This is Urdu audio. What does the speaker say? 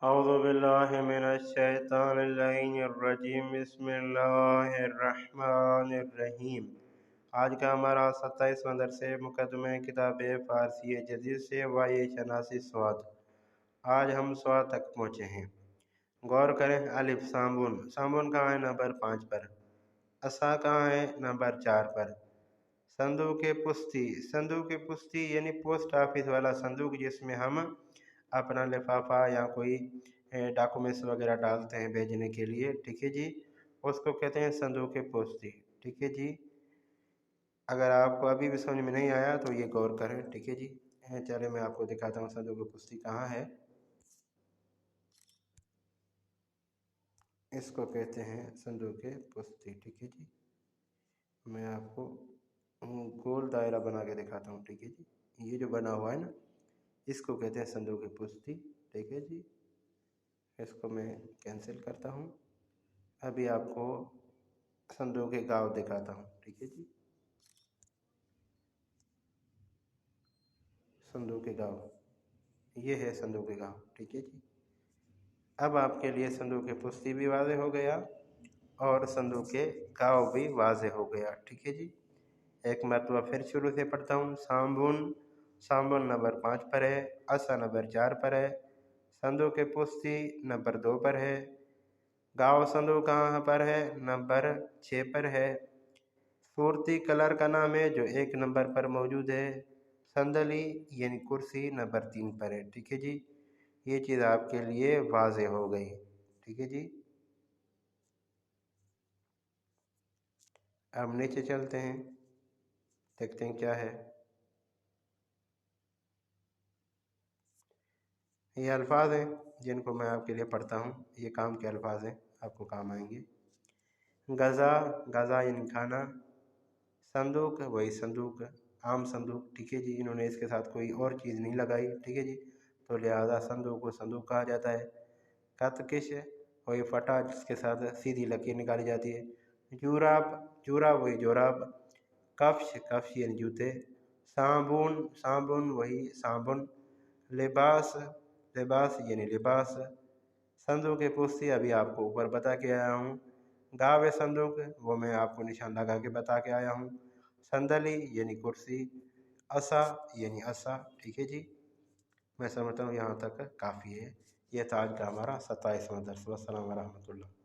اعوذ باللہ من الشیطان اللعین الرجیم بسم اللہ الرحمن الرحیم۔ آج کا ہمارا 27واں درس مقدمہ کتاب فارسی جدید سے وائی شناسی سواد۔ آج ہم سواد تک پہنچے ہیں۔ غور کریں۔ الف سامبون، سامبون کہاں ہے؟ نمبر 5 پر۔ اسا کہاں ہے؟ نمبر 4 پر۔ صندوق پستی، صندوق پستی یعنی پوسٹ آفس والا صندوق جس میں ہم اپنا لفافہ یا کوئی ڈاکومنٹس وغیرہ ڈالتے ہیں بھیجنے کے لیے، ٹھیک ہے جی، اس کو کہتے ہیں صندوق پوستی، ٹھیک ہے جی۔ اگر آپ کو ابھی بھی سمجھ میں نہیں آیا تو یہ غور کریں، ٹھیک ہے جی۔ چلے میں آپ کو دکھاتا ہوں صندوق پوستی کہاں ہے۔ اس کو کہتے ہیں صندوق پوستی، ٹھیک ہے جی۔ میں آپ کو گول دائرہ بنا کے دکھاتا ہوں، ٹھیک ہے جی۔ یہ جو بنا ہوا ہے نا، اس کو کہتے ہیں صندوق پوستی، ٹھیک ہے جی۔ اس کو میں کینسل کرتا ہوں۔ ابھی آپ کو صندوق گاؤں دکھاتا ہوں، ٹھیک ہے جی۔ صندوق گاؤں، یہ ہے صندوق گاؤں، ٹھیک ہے جی۔ اب آپ کے لیے صندوق پوستی بھی واضح ہو گیا اور صندوق گاؤں بھی واضح ہو گیا، ٹھیک ہے جی۔ ایک مرتبہ پھر شروع سے پڑھتا ہوں۔ سامبون، سامبون نمبر 5 پر ہے۔ اسا نمبر 4 پر ہے۔ صندوق پوستی نمبر 2 پر ہے۔ گاؤں صندوق کہاں پر ہے؟ نمبر 6 پر ہے۔ صورتی کلر کا نام ہے جو 1 نمبر پر موجود ہے۔ صندلی یعنی کرسی نمبر 3 پر ہے، ٹھیک ہے جی۔ یہ چیز آپ کے لیے واضح ہو گئی، ٹھیک ہے جی۔ اب نیچے چلتے ہیں، دیکھتے ہیں کیا ہے۔ یہ الفاظ ہیں جن کو میں آپ کے لیے پڑھتا ہوں، یہ کام کے الفاظ ہیں، آپ کو کام آئیں گے۔ غذا، غذا یعنی کھانا۔ صندوق، وہی صندوق، عام صندوق، ٹھیک ہے جی۔ انہوں نے اس کے ساتھ کوئی اور چیز نہیں لگائی، ٹھیک ہے جی، تو لہذا صندوق کو صندوق کہا جاتا ہے۔ کتکش، وہی پھٹا جس کے ساتھ سیدھی لکیر نکالی جاتی ہے۔ جوراب، جوراب وہی جوراب۔ کفش، کفش یعنی جوتے۔ صابن، صابن وہی صابن۔ لباس، لباس یعنی لباس۔ صندوق پوستی ابھی آپ کو اوپر بتا کے آیا ہوں۔ گاوے صندوق، وہ میں آپ کو نشان لگا کے بتا کے آیا ہوں۔ صندلی یعنی کرسی۔ اسا یعنی اسا، ٹھیک ہے جی۔ میں سمجھتا ہوں یہاں تک کافی ہے۔ یہ تھا آج کا ہمارا 27واں درس۔ السلام ورحمۃ اللہ۔